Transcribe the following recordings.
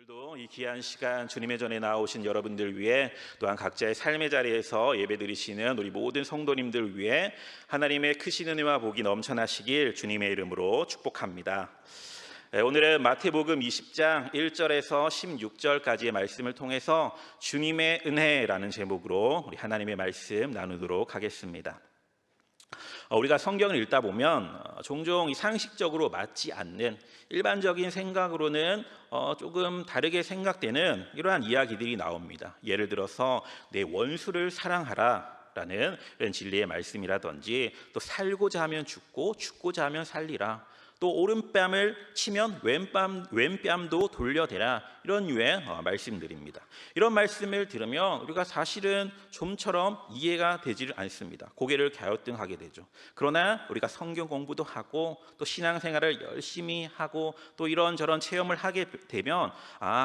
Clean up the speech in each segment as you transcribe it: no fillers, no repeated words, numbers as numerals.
오늘도 이 귀한 시간 주님의 전에 나오신 여러분들 위해 또한 각자의 삶의 자리에서 예배드리시는 우리 모든 성도님들 위해 하나님의 크신 은혜와 복이 넘쳐나시길 주님의 이름으로 축복합니다. 오늘은 마태복음 20장 1절에서 16절까지의 말씀을 통해서 주님의 은혜라는 제목으로 우리 하나님의 말씀 나누도록 하겠습니다. 우리가 성경을 읽다 보면 종종 이 상식적으로 맞지 않는 일반적인 생각으로는 조금 다르게 생각되는 이러한 이야기들이 나옵니다. 예를 들어서 내 원수를 사랑하라 라는 이런 진리의 말씀이라든지, 또 살고자 하면 죽고 죽고자 하면 살리라, 또 오른뺨을 치면 왼뺨도 돌려대라, 이런 유의 말씀들입니다. 이런 말씀을 들으면 우리가 사실은 좀처럼 이해가 되지를 않습니다. 고개를 갸우뚱하게 되죠. 그러나 우리가 성경 공부도 하고 또 신앙생활을 열심히 하고 또 이런저런 체험을 하게 되면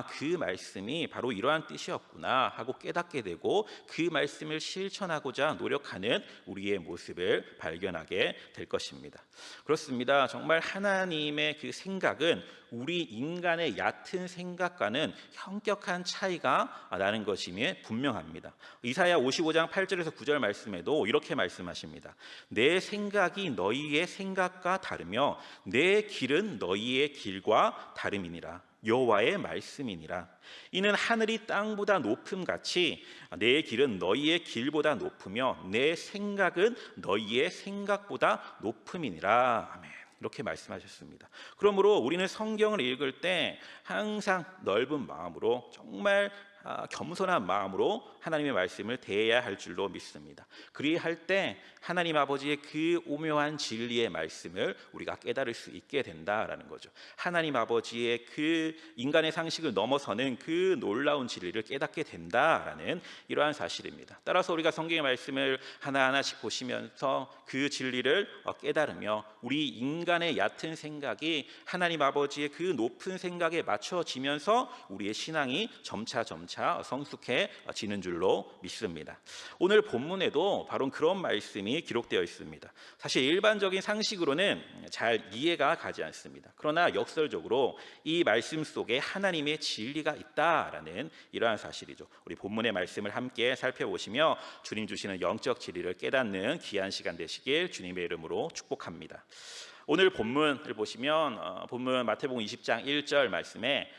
그 말씀이 바로 이러한 뜻이었구나 하고 깨닫게 되고, 그 말씀을 실천하고자 노력하는 우리의 모습을 발견하게 될 것입니다. 그렇습니다. 정말 하나님의 그 생각은 우리 인간의 얕은 생각과는 현격한 차이가 나는 것임이 분명합니다. 이사야 55장 8절에서 9절 말씀에도 이렇게 말씀하십니다. 내 생각이 너희의 생각과 다르며 내 길은 너희의 길과 다름이니라. 여호와의 말씀이니라. 이는 하늘이 땅보다 높음같이 내 길은 너희의 길보다 높으며 내 생각은 너희의 생각보다 높음이니라. 아멘. 이렇게 말씀하셨습니다. 그러므로 우리는 성경을 읽을 때 항상 넓은 마음으로, 정말 겸손한 마음으로 하나님의 말씀을 대해야 할 줄로 믿습니다. 그리할 때 하나님 아버지의 그 오묘한 진리의 말씀을 우리가 깨달을 수 있게 된다라는 거죠. 하나님 아버지의 그 인간의 상식을 넘어서는 그 놀라운 진리를 깨닫게 된다라는 이러한 사실입니다. 따라서 우리가 성경의 말씀을 하나하나씩 보시면서 그 진리를 깨달으며 우리 인간의 얕은 생각이 하나님 아버지의 그 높은 생각에 맞춰지면서 우리의 신앙이 점차 성숙해지는 줄로 믿습니다. 오늘 본문에도 바로 그런 말씀이 기록되어 있습니다. 사실 일반적인 상식으로는 잘 이해가 가지 않습니다. 그러나 역설적으로 이 말씀 속에 하나님의 진리가 있다라는 이러한 사실이죠. 우리 본문의 말씀을 함께 살펴보시며 주님 주시는 영적 진리를 깨닫는 귀한 시간 되시길 주님의 이름으로 축복합니다. 오늘 본문을 보시면 본문 마태복음 20장 1절 말씀에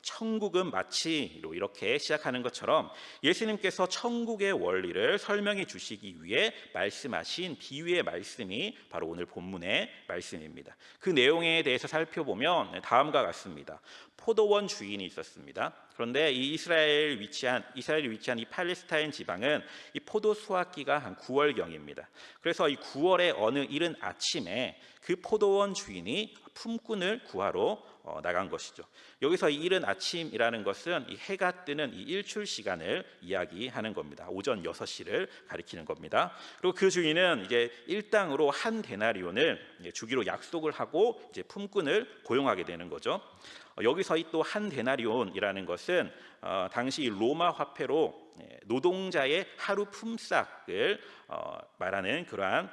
천국은 마치로 이렇게 시작하는 것처럼 예수님께서 천국의 원리를 설명해 주시기 위해 말씀하신 비유의 말씀이 바로 오늘 본문의 말씀입니다. 그 내용에 대해서 살펴보면 다음과 같습니다. 포도원 주인이 있었습니다. 그런데 이 이스라엘에 위치한 이 팔레스타인 지방은 이 포도 수확기가 한 9월경입니다. 그래서 이 9월의 어느 이른 아침에 그 포도원 주인이 품꾼을 구하러 나간 것이죠. 여기서 이 이른 아침이라는 것은 이 해가 뜨는 이 일출 시간을 이야기하는 겁니다. 오전 6시를 가리키는 겁니다. 그리고 그 주인은 이제 일당으로 한 데나리온을 주기로 약속을 하고 이제 품꾼을 고용하게 되는 거죠. 여기서 이 또 한 데나리온이라는 것은 당시 로마 화폐로 노동자의 하루 품삯을 말하는 그러한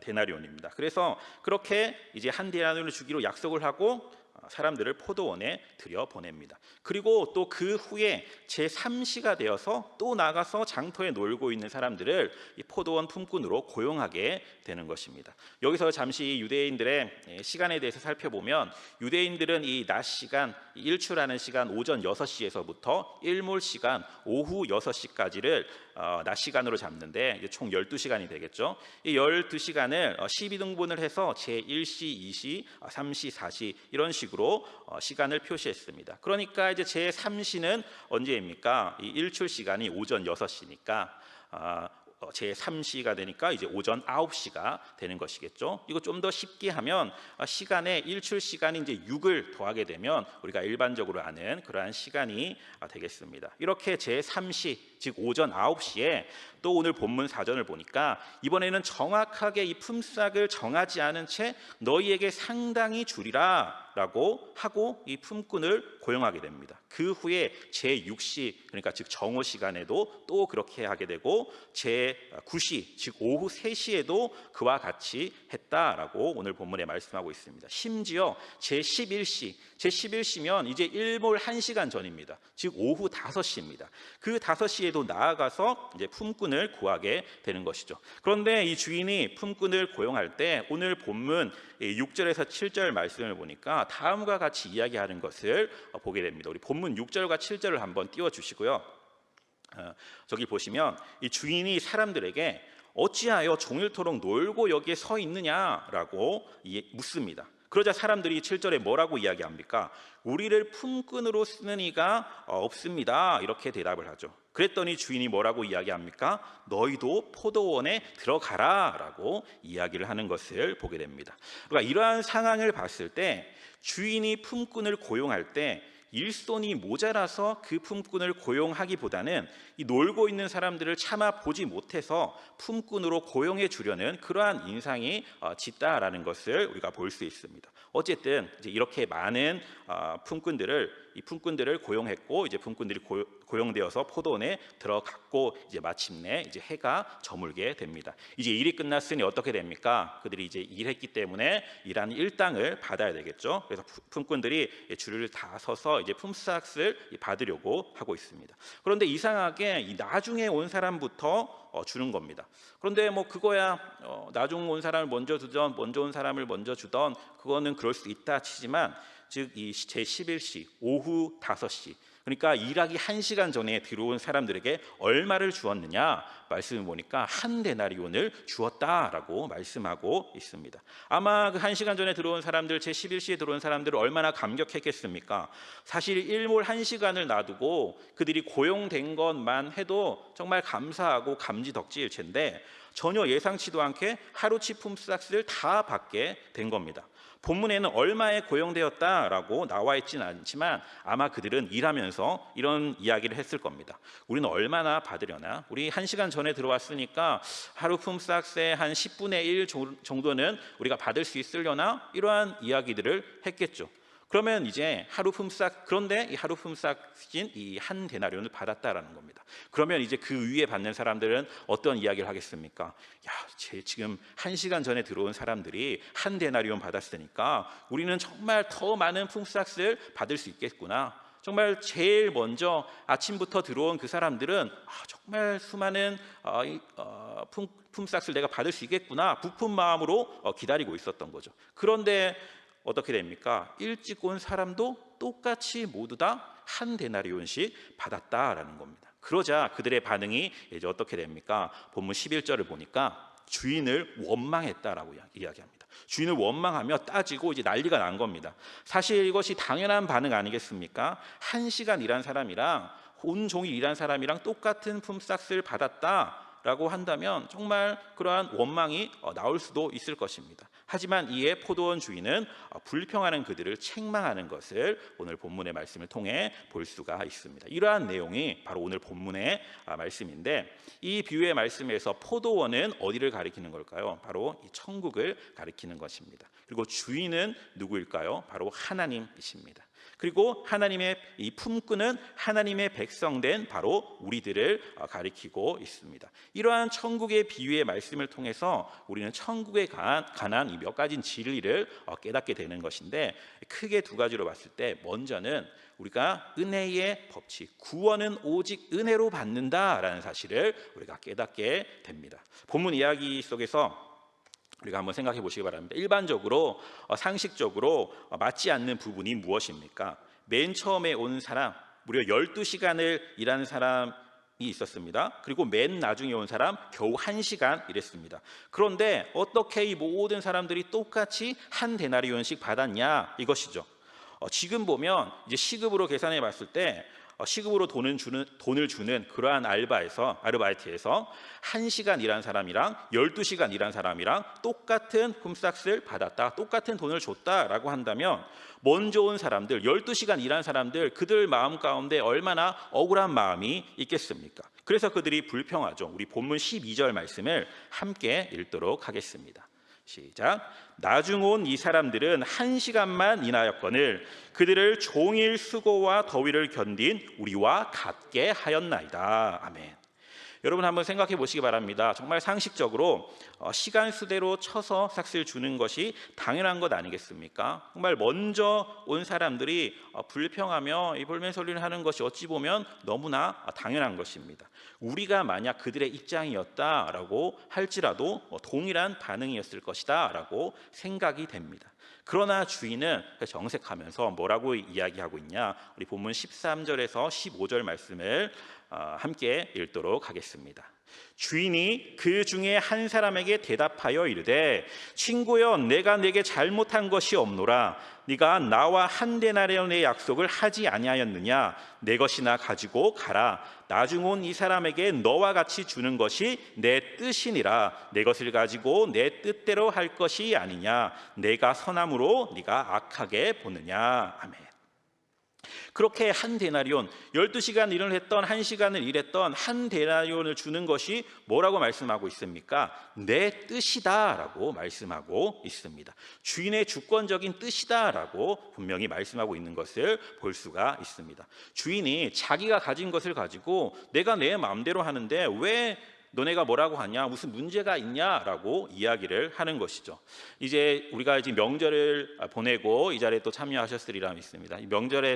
데나리온입니다. 그래서 그렇게 이제 한 데나리온을 주기로 약속을 하고 사람들을 포도원에 들여보냅니다. 그리고 또 그 후에 제3시가 되어서 또 나가서 장터에 놀고 있는 사람들을 이 포도원 품꾼으로 고용하게 되는 것입니다. 여기서 잠시 유대인들의 시간에 대해서 살펴보면, 유대인들은 이 낮 시간, 일출하는 시간 오전 6시에서부터 일몰 시간 오후 6시까지를 낮 시간으로 잡는데 총 12시간이 되겠죠. 이 12시간을 12등분을 해서 제1시, 2시, 3시, 4시 이런 식으로 시간을 표시했습니다. 그러니까 이제 제3시는 언제입니까? 이 일출 시간이 오전 6시니까 제3시가 되니까 이제 오전 9시가 되는 것이겠죠. 이거 좀 더 쉽게 하면 시간에 일출 시간이 이제 6을 더하게 되면 우리가 일반적으로 아는 그러한 시간이 되겠습니다. 이렇게 제3시 즉 오전 9시에 또 오늘 본문 사전을 보니까 이번에는 정확하게 이 품삯을 정하지 않은 채 너희에게 상당히 주리라 라고 하고 이 품꾼을 고용하게 됩니다. 그 후에 제6시 그러니까 즉 정오 시간에도 또 그렇게 하게 되고 제9시 즉 오후 3시에도 그와 같이 했다라고 오늘 본문에 말씀하고 있습니다. 심지어 제11시면 이제 일몰 1시간 전입니다. 즉 오후 5시입니다. 그 5시에도 나아가서 이제 품꾼을 구하게 되는 것이죠. 그런데 이 주인이 품꾼을 고용할 때 오늘 본문 6절에서 7절 말씀을 보니까 다음과 같이 이야기하는 것을 보게 됩니다. 우리 본문 6절과 7절을 한번 띄워주시고요. 저기 보시면 이 주인이 사람들에게 어찌하여 종일토록 놀고 여기에 서 있느냐라고 묻습니다. 그러자 사람들이 7절에 뭐라고 이야기합니까? 우리를 품꾼으로 쓰는 이가 없습니다. 이렇게 대답을 하죠. 그랬더니 주인이 뭐라고 이야기합니까? 너희도 포도원에 들어가라 라고 이야기를 하는 것을 보게 됩니다. 그러니까 이러한 상황을 봤을 때 주인이 품꾼을 고용할 때 일손이 모자라서 그 품꾼을 고용하기보다는 이 놀고 있는 사람들을 차마 보지 못해서 품꾼으로 고용해 주려는 그러한 인상이 짙다라는 것을 우리가 볼 수 있습니다. 어쨌든 이제 이렇게 많은 품꾼들을 고용했고 이제 품꾼들이 고용되어서 포도원에 들어갔고 이제 마침내 이제 해가 저물게 됩니다. 이제 일이 끝났으니 어떻게 됩니까? 그들이 이제 일했기 때문에 일한 일당을 받아야 되겠죠. 그래서 품꾼들이 줄을 다 서서 이제 품삯을 받으려고 하고 있습니다. 그런데 이상하게 이 나중에 온 사람부터 주는 겁니다. 그런데 뭐 그거야 나중 온 사람을 먼저 주던 먼저 온 사람을 먼저 주던 그거는 그럴 수 있다 치지만 즉 이 제11시 오후 5시 그러니까 일하기 1시간 전에 들어온 사람들에게 얼마를 주었느냐 말씀을 보니까 한 데나리온을 주었다라고 말씀하고 있습니다. 아마 그 1시간 전에 들어온 사람들 제11시에 들어온 사람들을 얼마나 감격했겠습니까? 사실 일몰 1시간을 놔두고 그들이 고용된 것만 해도 정말 감사하고 감지덕지일 텐데 전혀 예상치도 않게 하루치 품삯을 다 받게 된 겁니다. 본문에는 얼마에 고용되었다라고 나와 있지는 않지만 아마 그들은 일하면서 이런 이야기를 했을 겁니다. 우리는 얼마나 받으려나? 우리 1시간 전에 들어왔으니까 하루 품삯의 한 10분의 1 정도는 우리가 받을 수 있으려나? 이러한 이야기들을 했겠죠. 그러면 이제 그런데 이 하루 품삯인 이 한 데나리온을 받았다라는 겁니다. 그러면 이제 그 위에 받는 사람들은 어떤 이야기를 하겠습니까? 야, 지금 1시간 전에 들어온 사람들이 한 데나리온 받았으니까 우리는 정말 더 많은 품삯을 받을 수 있겠구나. 정말 제일 먼저 아침부터 들어온 그 사람들은 정말 수많은 품삯을 내가 받을 수 있겠구나. 부푼 마음으로 기다리고 있었던 거죠. 그런데 어떻게 됩니까? 일찍 온 사람도 똑같이 모두 다 한 데나리온씩 받았다라는 겁니다. 그러자 그들의 반응이 이제 어떻게 됩니까? 본문 11절을 보니까 주인을 원망했다라고 이야기합니다. 주인을 원망하며 따지고 이제 난리가 난 겁니다. 사실 이것이 당연한 반응 아니겠습니까? 1시간 일한 사람이랑 온종일 일한 사람이랑 똑같은 품삯을 받았다라고 한다면 정말 그러한 원망이 나올 수도 있을 것입니다. 하지만 이에 포도원 주인은 불평하는 그들을 책망하는 것을 오늘 본문의 말씀을 통해 볼 수가 있습니다. 이러한 내용이 바로 오늘 본문의 말씀인데 이 비유의 말씀에서 포도원은 어디를 가리키는 걸까요? 바로 이 천국을 가리키는 것입니다. 그리고 주인은 누구일까요? 바로 하나님이십니다. 그리고 하나님의 이 품꾼은 하나님의 백성된 바로 우리들을 가리키고 있습니다. 이러한 천국의 비유의 말씀을 통해서 우리는 천국에 관한 이 몇 가지 진리를 깨닫게 되는 것인데 크게 두 가지로 봤을 때 먼저는 우리가 은혜의 법칙, 구원은 오직 은혜로 받는다라는 사실을 우리가 깨닫게 됩니다. 본문 이야기 속에서 우리가 한번 생각해 보시기 바랍니다. 일반적으로 상식적으로 맞지 않는 부분이 무엇입니까? 맨 처음에 온 사람, 무려 12시간을 일하는 사람이 있었습니다. 그리고 맨 나중에 온 사람 겨우 1시간 일했습니다. 그런데 어떻게 이 모든 사람들이 똑같이 한 데나리온씩 받았냐 이것이죠. 지금 보면 이제 시급으로 계산해 봤을 때 시급으로 돈을 주는 그러한 아르바이트에서 1시간 일한 사람이랑 12시간 일한 사람이랑 똑같은 품삯을 받았다, 똑같은 돈을 줬다라고 한다면 먼저 온 사람들, 12시간 일한 사람들, 그들 마음 가운데 얼마나 억울한 마음이 있겠습니까? 그래서 그들이 불평하죠. 우리 본문 12절 말씀을 함께 읽도록 하겠습니다. 시작. 나중 온 이 사람들은 1시간만 일하였거늘 그들을 종일 수고와 더위를 견딘 우리와 같게 하였나이다. 아멘. 여러분 한번 생각해 보시기 바랍니다. 정말 상식적으로 시간 수대로 쳐서 삭스를 주는 것이 당연한 것 아니겠습니까? 정말 먼저 온 사람들이 불평하며 이 볼멘소리를 하는 것이 어찌 보면 너무나 당연한 것입니다. 우리가 만약 그들의 입장이었다라고 할지라도 동일한 반응이었을 것이다 라고 생각이 됩니다. 그러나 주인은 정색하면서 뭐라고 이야기하고 있냐? 우리 본문 13절에서 15절 말씀을 함께 읽도록 하겠습니다. 주인이 그 중에 한 사람에게 대답하여 이르되 친구여, 내가 네게 잘못한 것이 없노라. 네가 나와 한 데나리온의 약속을 하지 아니하였느냐? 내 것이나 가지고 가라. 나중 온 이 사람에게 너와 같이 주는 것이 내 뜻이니라. 내 것을 가지고 내 뜻대로 할 것이 아니냐? 내가 선함으로 네가 악하게 보느냐? 아멘. 그렇게 한 데나리온, 12시간 일을 했던 1시간을 일했던 한 데나리온을 주는 것이 뭐라고 말씀하고 있습니까? 내 뜻이다 라고 말씀하고 있습니다. 주인의 주권적인 뜻이다 라고 분명히 말씀하고 있는 것을 볼 수가 있습니다. 주인이 자기가 가진 것을 가지고 내가 내 마음대로 하는데 왜 너네가 뭐라고 하냐, 무슨 문제가 있냐라고 이야기를 하는 것이죠. 이제 우리가 지금 명절을 보내고 이 자리에 또 참여하셨으리라 믿습니다. 이 명절에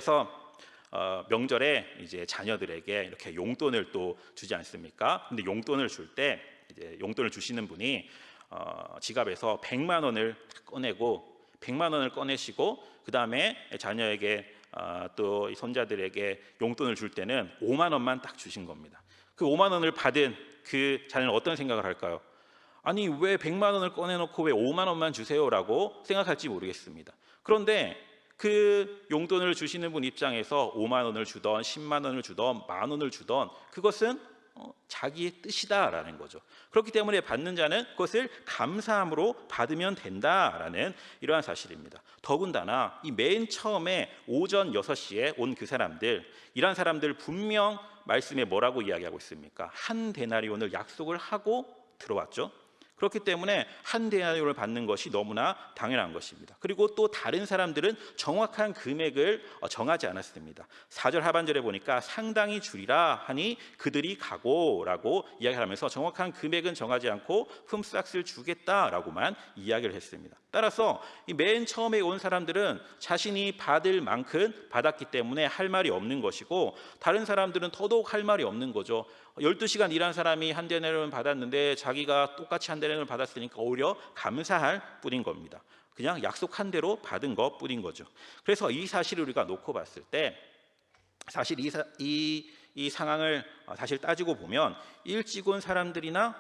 이제 자녀들에게 이렇게 용돈을 또 주지 않습니까? 근데 용돈을 줄 때 이제 용돈을 주시는 분이 지갑에서 100만 원을 꺼내고 100만 원을 꺼내시고 그 다음에 자녀에게 또 손자들에게 용돈을 줄 때는 5만 원만 딱 주신 겁니다. 그 5만 원을 받은 그 자녀는 어떤 생각을 할까요? 아니 왜 100만 원을 꺼내놓고 왜 5만 원만 주세요라고 생각할지 모르겠습니다. 그런데 그 용돈을 주시는 분 입장에서 5만 원을 주던 10만 원을 주던 만 원을 주던 그것은 자기의 뜻이다라는 거죠. 그렇기 때문에 받는 자는 그것을 감사함으로 받으면 된다라는 이러한 사실입니다. 더군다나 이 맨 처음에 오전 6시에 온 그 사람들, 이러한 사람들 분명 말씀에 뭐라고 이야기하고 있습니까? 한 데나리온을 약속을 하고 들어왔죠. 그렇기 때문에 한 데나리온을 받는 것이 너무나 당연한 것입니다. 그리고 또 다른 사람들은 정확한 금액을 정하지 않았습니다. 4절 하반절에 보니까 상당히 주리라 하니 그들이 가고라고 이야기하면서 정확한 금액은 정하지 않고 품삯을 주겠다라고만 이야기를 했습니다. 따라서 이 맨 처음에 온 사람들은 자신이 받을 만큼 받았기 때문에 할 말이 없는 것이고, 다른 사람들은 더더욱 할 말이 없는 거죠. 12시간 일한 사람이 한 데나리온을 받았는데 자기가 똑같이 한 데나리온을 받았으니까 오히려 감사할 뿐인 겁니다. 그냥 약속한 대로 받은 것 뿐인 거죠. 그래서 이 사실을 우리가 놓고 봤을 때 사실 이 상황을 사실 따지고 보면 일찍 온 사람들이나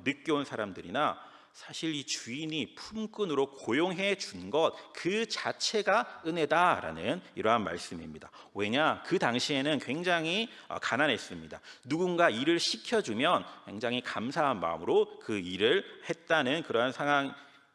늦게 온 사람들이나 사실 이 주인이 품꾼으로 고용해 준 것 그 자체가 은혜다라는 이러한 말씀입니다. 왜냐? 그 당시에는 굉장히 가난했습니다. 누군가 일을 시켜주면 굉장히 감사한 마음으로 그 일을 했다는 그러한 상황이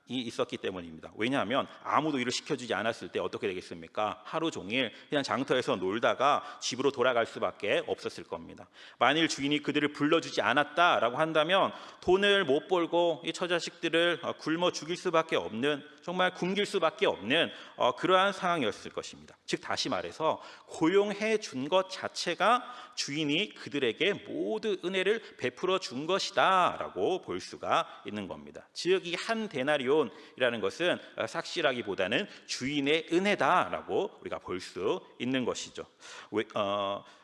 있었기 때문입니다. 왜냐하면 아무도 일을 시켜주지 않았을 때 어떻게 되겠습니까? 하루 종일 그냥 장터에서 놀다가 집으로 돌아갈 수밖에 없었을 겁니다. 만일 주인이 그들을 불러주지 않았다라고 한다면 돈을 못 벌고 이 처자식들을 굶어 죽일 수밖에 없는, 정말 굶길 수밖에 없는 그러한 상황이었을 것입니다. 즉 다시 말해서 고용해 준 것 자체가 주인이 그들에게 모두 은혜를 베풀어 준 것이다 라고 볼 수가 있는 겁니다. 즉 이 한 데나리온이라는 것은 삭시라기보다는 주인의 은혜다라고 우리가 볼 수 있는 것이죠.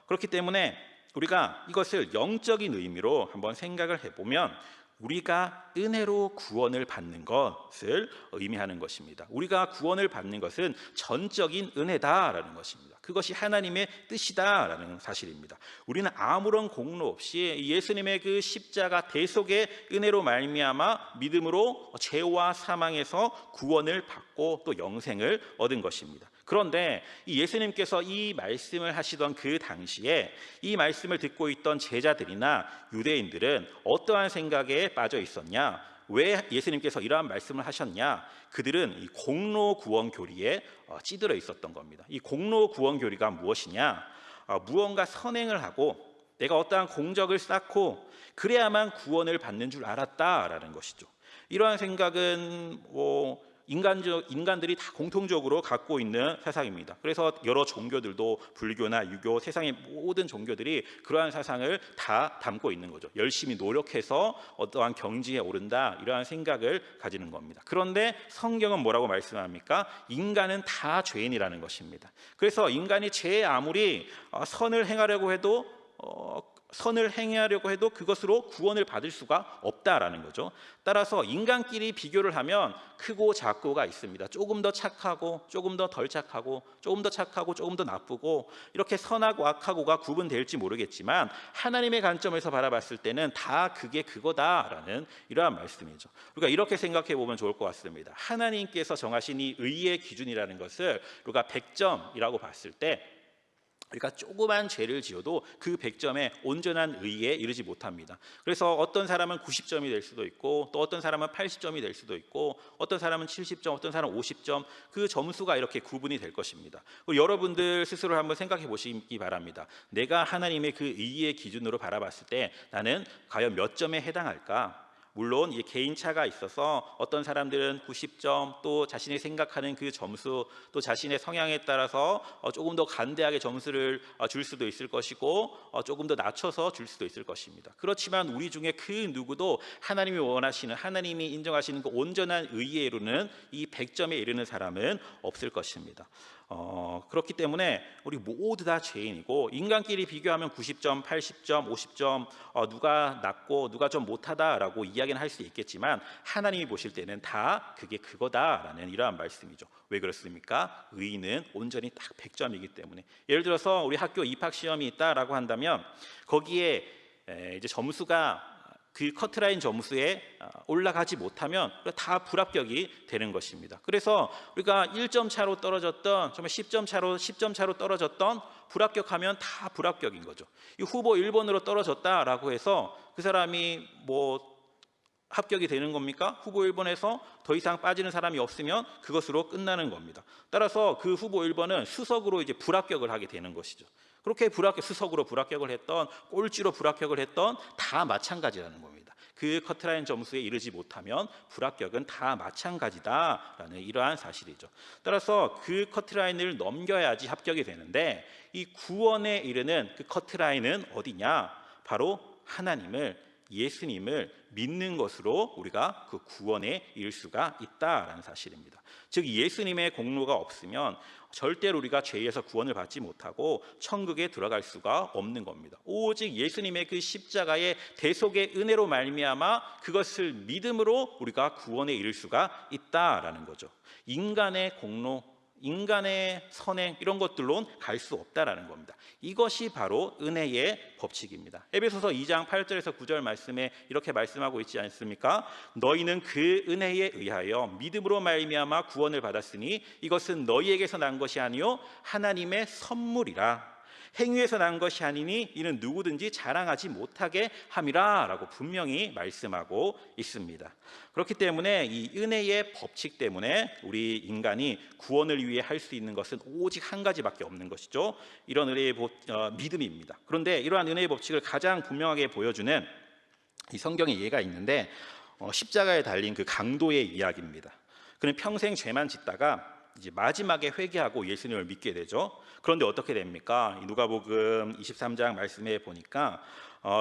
그렇기 때문에 우리가 이것을 영적인 의미로 한번 생각을 해보면 우리가 은혜로 구원을 받는 것을 의미하는 것입니다. 우리가 구원을 받는 것은 전적인 은혜다라는 것입니다. 그것이 하나님의 뜻이다라는 사실입니다. 우리는 아무런 공로 없이 예수님의 그 십자가 대속의 은혜로 말미암아 믿음으로 죄와 사망에서 구원을 받고 또 영생을 얻은 것입니다. 그런데 이 예수님께서 이 말씀을 하시던 그 당시에 이 말씀을 듣고 있던 제자들이나 유대인들은 어떠한 생각에 빠져 있었냐? 왜 예수님께서 이러한 말씀을 하셨냐? 그들은 이 공로 구원 교리에 찌들어 있었던 겁니다. 이 공로 구원 교리가 무엇이냐? 무언가 선행을 하고 내가 어떠한 공적을 쌓고 그래야만 구원을 받는 줄 알았다라는 것이죠. 이러한 생각은 인간들이 다 공통적으로 갖고 있는 사상입니다. 그래서 여러 종교들도 불교나 유교, 세상의 모든 종교들이 그러한 사상을 다 담고 있는 거죠. 열심히 노력해서 어떠한 경지에 오른다, 이러한 생각을 가지는 겁니다. 그런데 성경은 뭐라고 말씀합니까? 인간은 다 죄인이라는 것입니다. 그래서 인간이 아무리 선을 행하려고 해도 그것으로 구원을 받을 수가 없다라는 거죠. 따라서 인간끼리 비교를 하면 크고 작고가 있습니다. 조금 더 착하고 조금 더 덜 착하고 조금 더 착하고 조금 더 나쁘고 이렇게 선하고 악하고가 구분될지 모르겠지만 하나님의 관점에서 바라봤을 때는 다 그게 그거다라는 이러한 말씀이죠. 우리가 이렇게 생각해 보면 좋을 것 같습니다. 하나님께서 정하신 이 의의 기준이라는 것을 우리가 100점이라고 봤을 때 우리가 조그만 죄를 지어도 그 100점에 온전한 의에 이르지 못합니다. 그래서 어떤 사람은 90점이 될 수도 있고 또 어떤 사람은 80점이 될 수도 있고 어떤 사람은 70점, 어떤 사람은 50점, 그 점수가 이렇게 구분이 될 것입니다. 여러분들 스스로 한번 생각해 보시기 바랍니다. 내가 하나님의 그 의의 기준으로 바라봤을 때 나는 과연 몇 점에 해당할까? 물론 이 개인차가 있어서 어떤 사람들은 90점, 또 자신이 생각하는 그 점수, 또 자신의 성향에 따라서 조금 더 간대하게 점수를 줄 수도 있을 것이고 조금 더 낮춰서 줄 수도 있을 것입니다. 그렇지만 우리 중에 그 누구도 하나님이 원하시는, 하나님이 인정하시는 그 온전한 의에 이르는 이 100점에 이르는 사람은 없을 것입니다. 그렇기 때문에 우리 모두 다 죄인이고 인간끼리 비교하면 90점, 80점, 50점 누가 낮고 누가 좀 못하다라고 이야기는 할 수 있겠지만 하나님이 보실 때는 다 그게 그거다라는 이러한 말씀이죠. 왜 그렇습니까? 의인은 온전히 딱 100점이기 때문에. 예를 들어서 우리 학교 입학 시험이 있다라고 한다면 거기에 이제 점수가 그 커트라인 점수에 올라가지 못하면 다 불합격이 되는 것입니다. 그래서 우리가 1점 차로 떨어졌던, 정말 10점 차로 떨어졌던, 불합격하면 다 불합격인 거죠. 이 후보 1번으로 떨어졌다라고 해서 그 사람이 합격이 되는 겁니까? 후보 1번에서 더 이상 빠지는 사람이 없으면 그것으로 끝나는 겁니다. 따라서 그 후보 1번은 수석으로 이제 불합격을 하게 되는 것이죠. 그렇게 수석으로 불합격을 했던, 꼴찌로 불합격을 했던 다 마찬가지라는 겁니다. 그 커트라인 점수에 이르지 못하면 불합격은 다 마찬가지다라는 이러한 사실이죠. 따라서 그 커트라인을 넘겨야지 합격이 되는데 이 구원에 이르는 그 커트라인은 어디냐? 바로 예수님을 믿는 것으로 우리가 그 구원에 이를 수가 있다라는 사실입니다. 즉 예수님의 공로가 없으면 절대로 우리가 죄에서 구원을 받지 못하고 천국에 들어갈 수가 없는 겁니다. 오직 예수님의 그 십자가의 대속의 은혜로 말미암아 그것을 믿음으로 우리가 구원에 이를 수가 있다라는 거죠. 인간의 공로, 인간의 선행 이런 것들로는 갈 수 없다라는 겁니다. 이것이 바로 은혜의 법칙입니다. 에베소서 2장 8절에서 9절 말씀에 이렇게 말씀하고 있지 않습니까? 너희는 그 은혜에 의하여 믿음으로 말미암아 구원을 받았으니 이것은 너희에게서 난 것이 아니요 하나님의 선물이라. 행위에서 난 것이 아니니 이는 누구든지 자랑하지 못하게 함이라 라고 분명히 말씀하고 있습니다. 그렇기 때문에 이 은혜의 법칙 때문에 우리 인간이 구원을 위해 할 수 있는 것은 오직 한 가지밖에 없는 것이죠. 이런 은혜의 믿음입니다. 그런데 이러한 은혜의 법칙을 가장 분명하게 보여주는 이 성경의 예가 있는데 십자가에 달린 그 강도의 이야기입니다. 그는 평생 죄만 짓다가 이제 마지막에 회개하고 예수님을 믿게 되죠. 그런데 어떻게 됩니까? 누가복음 23장 말씀에 보니까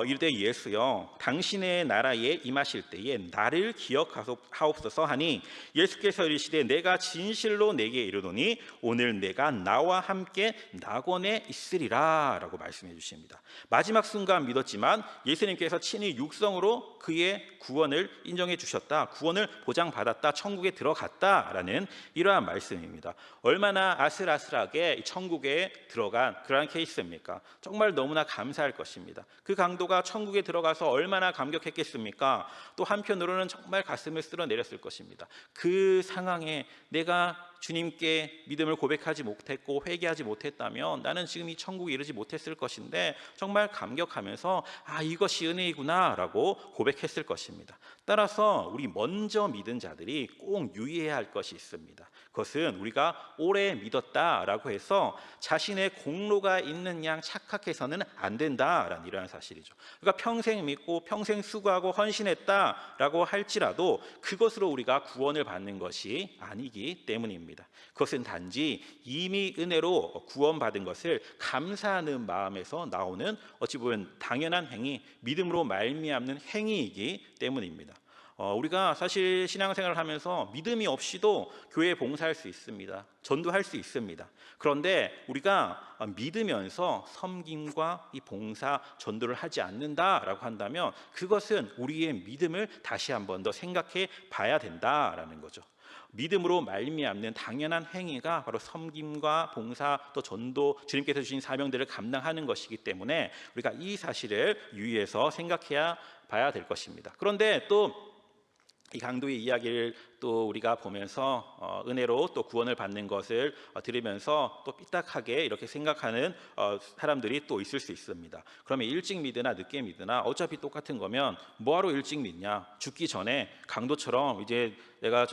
이르되 예수여 당신의 나라에 임하실 때에 나를 기억하옵소서 하니 예수께서 이르시되 내가 진실로 내게 이르노니 오늘 내가 나와 함께 낙원에 있으리라 라고 말씀해 주십니다. 마지막 순간 믿었지만 예수님께서 친히 육성으로 그의 구원을 인정해 주셨다, 구원을 보장받았다, 천국에 들어갔다라는 이러한 말씀입니다. 얼마나 아슬아슬하게 천국에 들어간 그러한 케이스입니까? 정말 너무나 감사할 것입니다. 그 강도가 천국에 들어가서 얼마나 감격했겠습니까? 또 한편으로는 정말 가슴을 쓸어내렸을 것입니다. 그 상황에 내가 주님께 믿음을 고백하지 못했고 회개하지 못했다면 나는 지금 이 천국에 이르지 못했을 것인데 정말 감격하면서 이것이 은혜이구나 라고 고백했을 것입니다. 따라서 우리 먼저 믿은 자들이 꼭 유의해야 할 것이 있습니다. 그것은 우리가 오래 믿었다라고 해서 자신의 공로가 있는 양 착각해서는 안 된다라는 이러한 사실이죠. 그러니까 평생 믿고 평생 수고하고 헌신했다라고 할지라도 그것으로 우리가 구원을 받는 것이 아니기 때문입니다. 그것은 단지 이미 은혜로 구원받은 것을 감사하는 마음에서 나오는 어찌 보면 당연한 행위, 믿음으로 말미암는 행위이기 때문입니다. 우리가 사실 신앙생활을 하면서 믿음이 없이도 교회에 봉사할 수 있습니다. 전도할 수 있습니다. 그런데 우리가 믿으면서 섬김과 이 봉사, 전도를 하지 않는다라고 한다면 그것은 우리의 믿음을 다시 한 번 더 생각해 봐야 된다라는 거죠. 믿음으로 말미암는 당연한 행위가 바로 섬김과 봉사 또 전도, 주님께서 주신 사명들을 감당하는 것이기 때문에 우리가 이 사실을 유의해서 생각해야 봐야 될 것입니다. 그런데 또 이 강도의 이야기를 또 우리가 보면서 은혜로 또 구원을 받는 것을 들으면서 또 삐딱하게 이렇게 생각하는 사람들이 또 있을 수 있습니다. 그러면 일찍 믿으나 늦게 믿으나 어차피 똑같은 거면 뭐하러 일찍 믿냐? 죽기 전에 강도처럼 이제 내가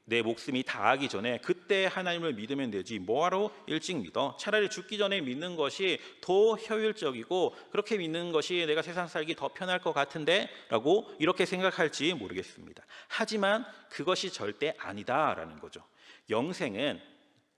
내 목숨이 다하기 전에 그때 하나님을 믿으면 되지 뭐하러 일찍 믿어? 차라리 죽기 전에 믿는 것이 더 효율적이고 그렇게 믿는 것이 내가 세상 살기 더 편할 것 같은데 라고 이렇게 생각할지 모르겠습니다. 하지만 그것이 절대 아니다라는 거죠. 영생은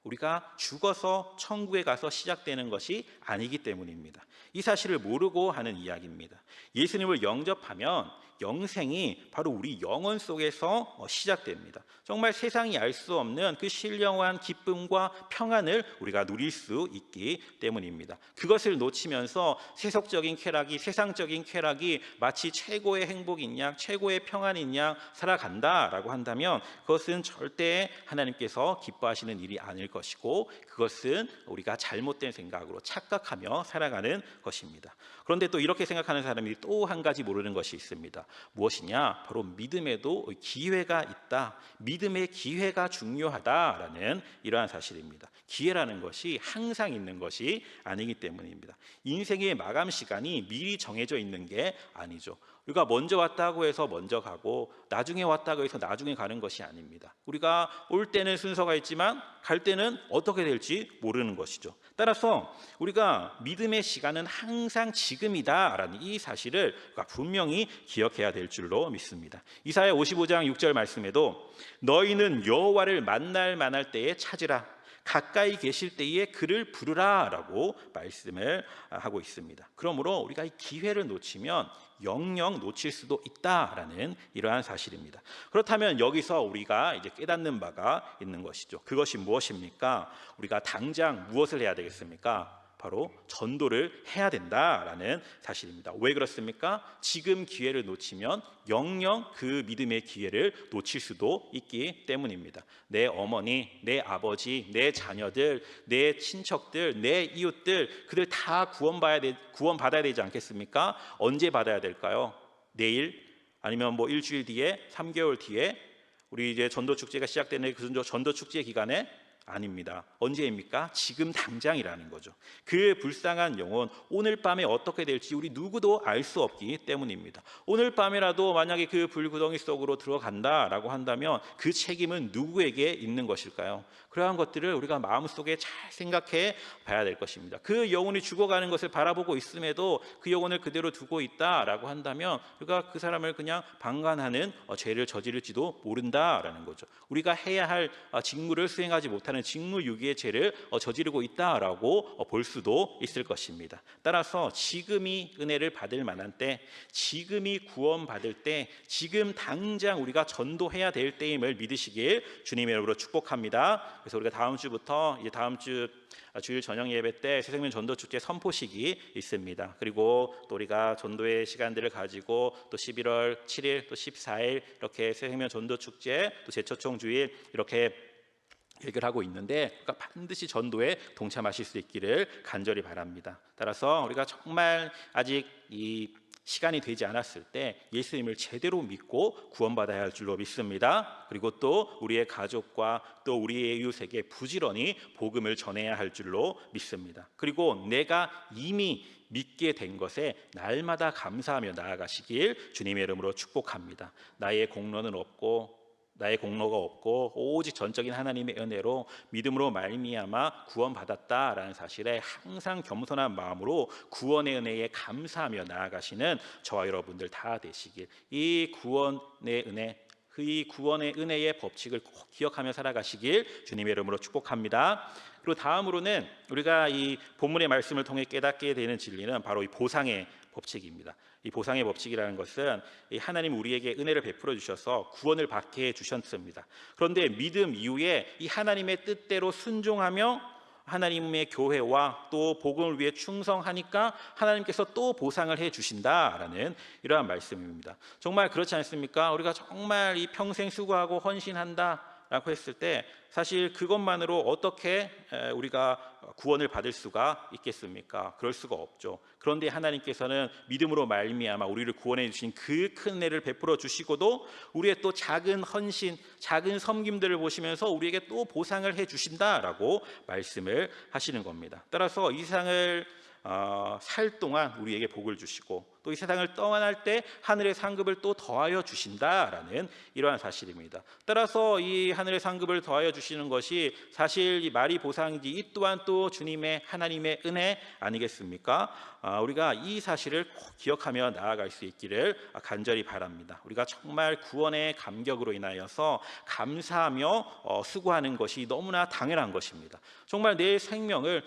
우리가 죽어서 천국에 가서 시작되는 것이 아니기 때문입니다. 이 사실을 모르고 하는 이야기입니다. 예수님을 영접하면 영생이 바로 우리 영혼 속에서 시작됩니다. 정말 세상이 알 수 없는 그 신령한 기쁨과 평안을 우리가 누릴 수 있기 때문입니다. 그것을 놓치면서 세속적인 쾌락이, 세상적인 쾌락이 마치 최고의 행복인 양, 최고의 평안인 양 살아간다라고 한다면 그것은 절대 하나님께서 기뻐하시는 일이 아닐 것이고 그것은 우리가 잘못된 생각으로 착각하며 살아가는 것입니다. 그런데 또 이렇게 생각하는 사람이 또 한 가지 모르는 것이 있습니다. 무엇이냐? 바로 믿음에도 기회가 있다. 믿음의 기회가 중요하다라는 이러한 사실입니다. 기회라는 것이 항상 있는 것이 아니기 때문입니다. 인생의 마감 시간이 미리 정해져 있는 게 아니죠. 우리가 먼저 왔다고 해서 먼저 가고 나중에 왔다고 해서 나중에 가는 것이 아닙니다. 우리가 올 때는 순서가 있지만 갈 때는 어떻게 될지 모르는 것이죠. 따라서 우리가 믿음의 시간은 항상 지금이다라는 이 사실을 분명히 기억해야 될 줄로 믿습니다. 이사야 55장 6절 말씀에도 너희는 여호와를 만날 만할 때에 찾으라. 가까이 계실 때에 그를 부르라 라고 말씀을 하고 있습니다. 그러므로 우리가 이 기회를 놓치면 영영 놓칠 수도 있다라는 이러한 사실입니다. 그렇다면 여기서 우리가 이제 깨닫는 바가 있는 것이죠. 그것이 무엇입니까? 우리가 당장 무엇을 해야 되겠습니까? 바로 전도를 해야 된다라는 사실입니다. 왜 그렇습니까? 지금 기회를 놓치면 영영 그 믿음의 기회를 놓칠 수도 있기 때문입니다. 내 어머니, 내 아버지, 내 자녀들, 내 친척들, 내 이웃들 그들 다 구원받아야 되지 않겠습니까? 언제 받아야 될까요? 내일 아니면 뭐 일주일 뒤에, 3개월 뒤에 우리 이제 전도 축제가 시작되는 그 전도 축제 기간에 아닙니다. 언제입니까? 지금 당장이라는 거죠. 그 불쌍한 영혼 오늘 밤에 어떻게 될지 우리 누구도 알 수 없기 때문입니다. 오늘 밤이라도 만약에 그 불구덩이 속으로 들어간다라고 한다면 그 책임은 누구에게 있는 것일까요? 그러한 것들을 우리가 마음속에 잘 생각해 봐야 될 것입니다. 그 영혼이 죽어가는 것을 바라보고 있음에도 그 영혼을 그대로 두고 있다라고 한다면 우리가 그 사람을 그냥 방관하는 죄를 저지를지도 모른다라는 거죠. 우리가 해야 할 직무를 수행하지 못하는 직무유기의 죄를 저지르고 있다라고 볼 수도 있을 것입니다. 따라서 지금이 은혜를 받을 만한 때, 지금이 구원받을 때, 지금 당장 우리가 전도해야 될 때임을 믿으시길 주님의 이름으로 축복합니다. 그래서 우리가 다음 주부터 이제 다음 주 주일 저녁 예배 때 새생명 전도 축제 선포식이 있습니다. 그리고 또 우리가 전도의 시간들을 가지고 또 11월 7일 또 14일 이렇게 새생명 전도 축제 또 제초청 주일 이렇게 얘기를 하고 있는데 그러니까 반드시 전도에 동참하실 수 있기를 간절히 바랍니다. 따라서 우리가 정말 아직 이 시간이 되지 않았을 때 예수님을 제대로 믿고 구원받아야 할 줄로 믿습니다. 그리고 또 우리의 가족과 또 우리의 이웃에게 부지런히 복음을 전해야 할 줄로 믿습니다. 그리고 내가 이미 믿게 된 것에 날마다 감사하며 나아가시길 주님의 이름으로 축복합니다. 나의 공로가 없고 오직 전적인 하나님의 은혜로 믿음으로 말미암아 구원받았다라는 사실에 항상 겸손한 마음으로 구원의 은혜에 감사하며 나아가시는 저와 여러분들 다 되시길, 이 구원의 은혜의 법칙을 꼭 기억하며 살아가시길 주님의 이름으로 축복합니다. 그리고 다음으로는 우리가 이 본문의 말씀을 통해 깨닫게 되는 진리는 바로 이 보상의 법칙입니다. 이 보상의 법칙이라는 것은 하나님 우리에게 은혜를 베풀어 주셔서 구원을 받게 해 주셨습니다. 그런데 믿음 이후에 이 하나님의 뜻대로 순종하며 하나님의 교회와 또 복음을 위해 충성하니까 하나님께서 또 보상을 해 주신다라는 이러한 말씀입니다. 정말 그렇지 않습니까? 우리가 정말 이 평생 수고하고 헌신한다라고 했을 때 사실 그것만으로 어떻게 우리가 구원을 받을 수가 있겠습니까? 그럴 수가 없죠. 그런데 하나님께서는 믿음으로 말미암아 우리를 구원해 주신 그 큰 은혜를 베풀어 주시고도 우리의 또 작은 헌신, 작은 섬김들을 보시면서 우리에게 또 보상을 해 주신다라고 말씀을 하시는 겁니다. 따라서 이 세상을 살 동안 우리에게 복을 주시고 또 이 세상을 떠날 때 하늘의 상급을 또 더하여 주신다라는 이러한 사실입니다. 따라서 이 하늘의 상급을 더하여 주시는 것이 사실 이 말이 보상이지 이 또한 또 주님의 하나님의 은혜 아니겠습니까? 우리가 이 사실을 꼭 기억하며 나아갈 수 있기를 간절히 바랍니다. 우리가 정말 구원의 감격으로 인하여서 감사하며 수고하는 것이 너무나 당연한 것입니다. 정말 내 생명을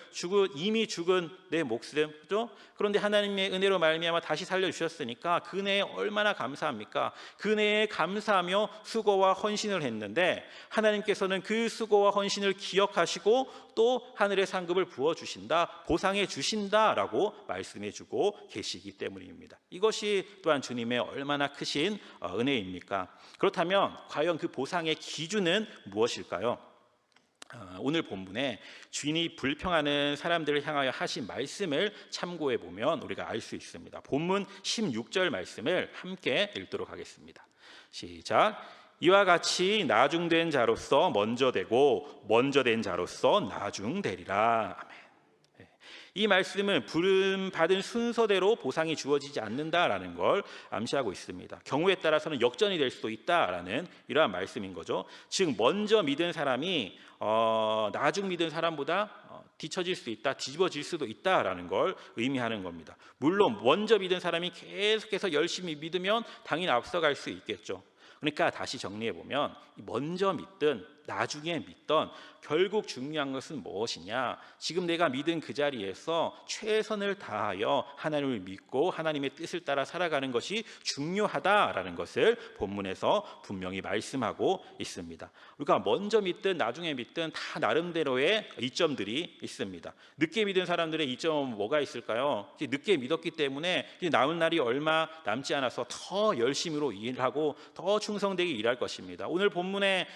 이미 죽은 내 목숨, 그렇죠? 그런데 하나님의 은혜로 말미암아 다시 살려주셨으니까 그 은혜에 얼마나 감사합니까? 그 은혜에 감사하며 수고와 헌신을 했는데 하나님께서는 그 수고와 헌신을 기억하시고 또 하늘의 상급을 부어주신다, 보상해 주신다라고 말씀해주고 계시기 때문입니다. 이것이 또한 주님의 얼마나 크신 은혜입니까? 그렇다면 과연 그 보상의 기준은 무엇일까요? 오늘 본문에 주인이 불평하는 사람들을 향하여 하신 말씀을 참고해 보면 우리가 알 수 있습니다. 본문 16절 말씀을 함께 읽도록 하겠습니다. 시작. 이와 같이 나중된 자로서 먼저 되고 먼저 된 자로서 나중되리라. 아멘. 이 말씀은 부름받은 순서대로 보상이 주어지지 않는다라는 걸 암시하고 있습니다. 경우에 따라서는 역전이 될 수도 있다라는 이러한 말씀인 거죠. 즉 먼저 믿은 사람이 나중 믿은 사람보다 뒤처질 수 있다, 뒤집어질 수도 있다라는 걸 의미하는 겁니다. 물론 먼저 믿은 사람이 계속해서 열심히 믿으면 당연히 앞서갈 수 있겠죠. 그러니까 다시 정리해 보면 먼저 믿든 나중에 믿던 결국 중요한 것은 무엇이냐? 지금 내가 믿은 그 자리에서 최선을 다하여 하나님을 믿고 하나님의 뜻을 따라 살아가는 것이 중요하다라는 것을 본문에서 분명히 말씀하고 있습니다. 우리가 먼저 믿든 나중에 믿든 다 나름대로의 이점들이 있습니다. 늦게 믿은 사람들의 이점은 뭐가 있을까요? 늦게 믿었기 때문에 남은 날이 얼마 남지 않아서 더 열심히로 일하고 더 충성되게 일할 것입니다. 오늘 본문에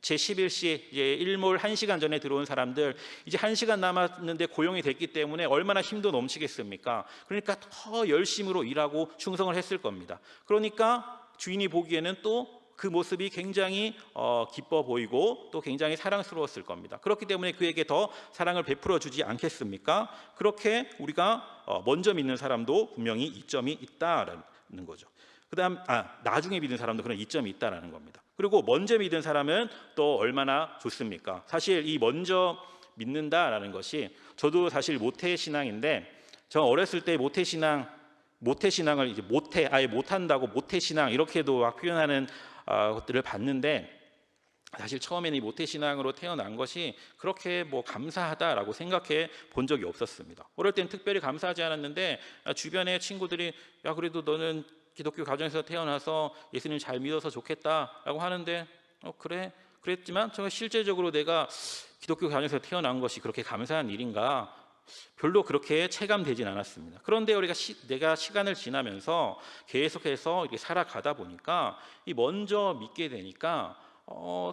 제11시 일몰 1시간 전에 들어온 사람들 이제 1시간 남았는데 고용이 됐기 때문에 얼마나 힘도 넘치겠습니까? 그러니까 더 열심으로 일하고 충성을 했을 겁니다. 그러니까 주인이 보기에는 또 그 모습이 굉장히 기뻐 보이고 또 굉장히 사랑스러웠을 겁니다. 그렇기 때문에 그에게 더 사랑을 베풀어 주지 않겠습니까? 그렇게 우리가 먼저 믿는 사람도 분명히 이점이 있다라는 거죠. 그다음 나중에 믿는 사람도 그런 이점이 있다라는 겁니다. 그리고 먼저 믿은 사람은 또 얼마나 좋습니까? 사실 이 먼저 믿는다라는 것이 저도 사실 모태신앙인데 저 어렸을 때 모태신앙을 이제 아예 못한다고 모태신앙 이렇게도 막 표현하는 것들을 봤는데 사실 처음에는 이 모태신앙으로 태어난 것이 그렇게 감사하다라고 생각해 본 적이 없었습니다. 어릴 때는 특별히 감사하지 않았는데 주변의 친구들이 야 그래도 너는 기독교 가정에서 태어나서 예수님 잘 믿어서 좋겠다라고 하는데 그래 그랬지만 정말 실제적으로 내가 기독교 가정에서 태어난 것이 그렇게 감사한 일인가 별로 그렇게 체감되진 않았습니다. 그런데 내가 시간을 지나면서 계속해서 이렇게 살아가다 보니까 이 먼저 믿게 되니까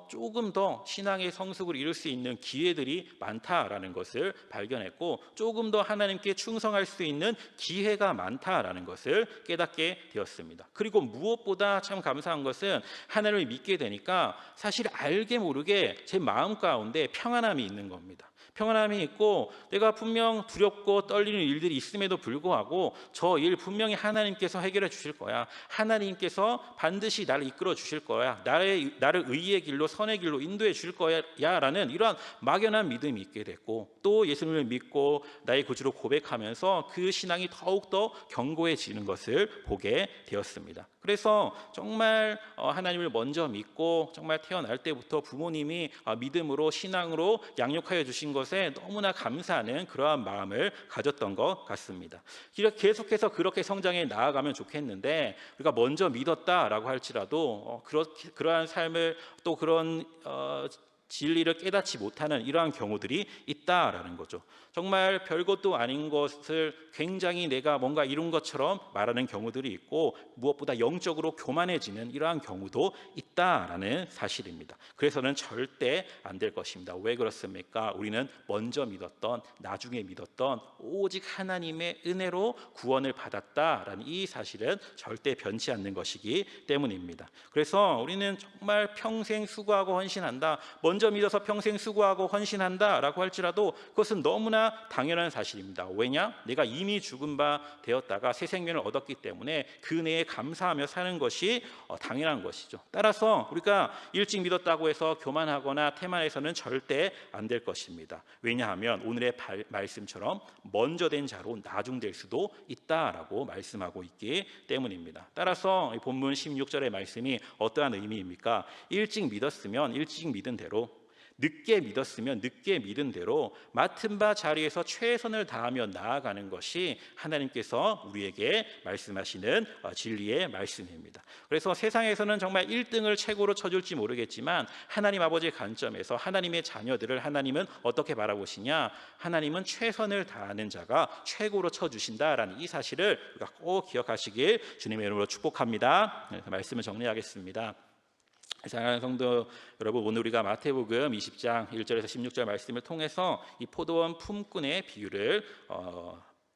조금 더 신앙의 성숙을 이룰 수 있는 기회들이 많다라는 것을 발견했고, 조금 더 하나님께 충성할 수 있는 기회가 많다라는 것을 깨닫게 되었습니다. 그리고 무엇보다 참 감사한 것은 하나님을 믿게 되니까 사실 알게 모르게 제 마음 가운데 평안함이 있는 겁니다. 평안함이 있고, 내가 분명 두렵고 떨리는 일들이 있음에도 불구하고 저 일 분명히 하나님께서 해결해 주실 거야, 하나님께서 반드시 나를 이끌어 주실 거야, 나를 의의 길로 선의 길로 인도해 줄 거야 라는 이러한 막연한 믿음이 있게 됐고, 또 예수님을 믿고 나의 구주로 고백하면서 그 신앙이 더욱더 견고해지는 것을 보게 되었습니다. 그래서 정말 하나님을 먼저 믿고 정말 태어날 때부터 부모님이 믿음으로 신앙으로 양육하여 주신 것에 너무나 감사하는 그러한 마음을 가졌던 것 같습니다. 계속해서 그렇게 성장해 나아가면 좋겠는데, 우리가 먼저 믿었다라고 할지라도 그러한 삶을 또 그런 진리를 깨닫지 못하는 이러한 경우들이 있다라는 거죠. 정말 별것도 아닌 것을 굉장히 내가 뭔가 이룬 것처럼 말하는 경우들이 있고, 무엇보다 영적으로 교만해지는 이러한 경우도 있다라는 사실입니다. 그래서는 절대 안 될 것입니다. 왜 그렇습니까? 우리는 먼저 믿었던, 나중에 믿었던 오직 하나님의 은혜로 구원을 받았다라는 이 사실은 절대 변치 않는 것이기 때문입니다. 그래서 우리는 정말 평생 수고하고 헌신한다, 먼저 믿어서 평생 수고하고 헌신한다라고 할지라도 그것은 너무나 당연한 사실입니다. 왜냐? 내가 이미 죽은 바 되었다가 새 생명을 얻었기 때문에 그 은혜에 감사하며 사는 것이 당연한 것이죠. 따라서 우리가 일찍 믿었다고 해서 교만하거나 태만해서는 절대 안 될 것입니다. 왜냐하면 오늘의 말씀처럼 먼저 된 자로 나중될 수도 있다라고 말씀하고 있기 때문입니다. 따라서 본문 16절의 말씀이 어떠한 의미입니까? 일찍 믿었으면 일찍 믿은 대로, 늦게 믿었으면 늦게 믿은 대로 맡은 바 자리에서 최선을 다하며 나아가는 것이 하나님께서 우리에게 말씀하시는 진리의 말씀입니다. 그래서 세상에서는 정말 1등을 최고로 쳐줄지 모르겠지만, 하나님 아버지의 관점에서 하나님의 자녀들을 하나님은 어떻게 바라보시냐? 하나님은 최선을 다하는 자가 최고로 쳐주신다라는 이 사실을 우리가 꼭 기억하시길 주님의 이름으로 축복합니다. 말씀을 정리하겠습니다. 사랑하는 성도 여러분, 오늘 우리가 마태복음 20장 1절에서 16절 말씀을 통해서 이 포도원 품꾼의 비유를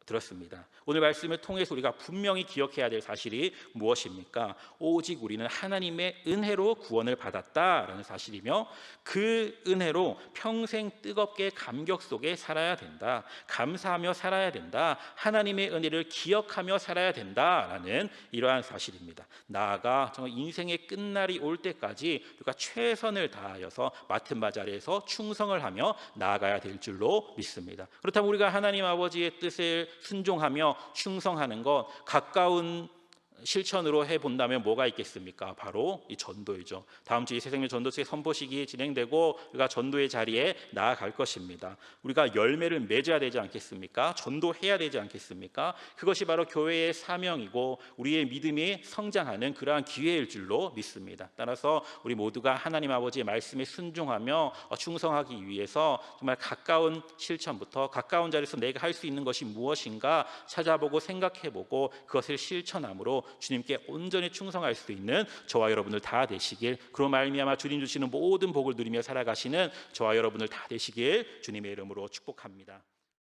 들었습니다. 오늘 말씀을 통해서 우리가 분명히 기억해야 될 사실이 무엇입니까? 오직 우리는 하나님의 은혜로 구원을 받았다라는 사실이며, 그 은혜로 평생 뜨겁게 감격 속에 살아야 된다, 감사하며 살아야 된다, 하나님의 은혜를 기억하며 살아야 된다라는 이러한 사실입니다. 나아가 정말 인생의 끝날이 올 때까지 우리가 최선을 다하여서 맡은 바 자리에서 충성을 하며 나아가야 될 줄로 믿습니다. 그렇다면 우리가 하나님 아버지의 뜻을 순종하며 충성하는 것, 가까운 실천으로 해본다면 뭐가 있겠습니까? 바로 이 전도이죠. 다음 주 이 새생명 전도체 선포식이 진행되고 우리가 전도의 자리에 나아갈 것입니다. 우리가 열매를 맺어야 되지 않겠습니까? 전도해야 되지 않겠습니까? 그것이 바로 교회의 사명이고 우리의 믿음이 성장하는 그러한 기회일 줄로 믿습니다. 따라서 우리 모두가 하나님 아버지의 말씀에 순종하며 충성하기 위해서 정말 가까운 실천부터, 가까운 자리에서 내가 할 수 있는 것이 무엇인가 찾아보고 생각해보고 그것을 실천함으로 주님께 온전히 충성할 수 있는 저와 여러분들 다 되시길, 그로 말미암아 주님 주시는 모든 복을 누리며 살아가시는 저와 여러분들 다 되시길 주님의 이름으로 축복합니다.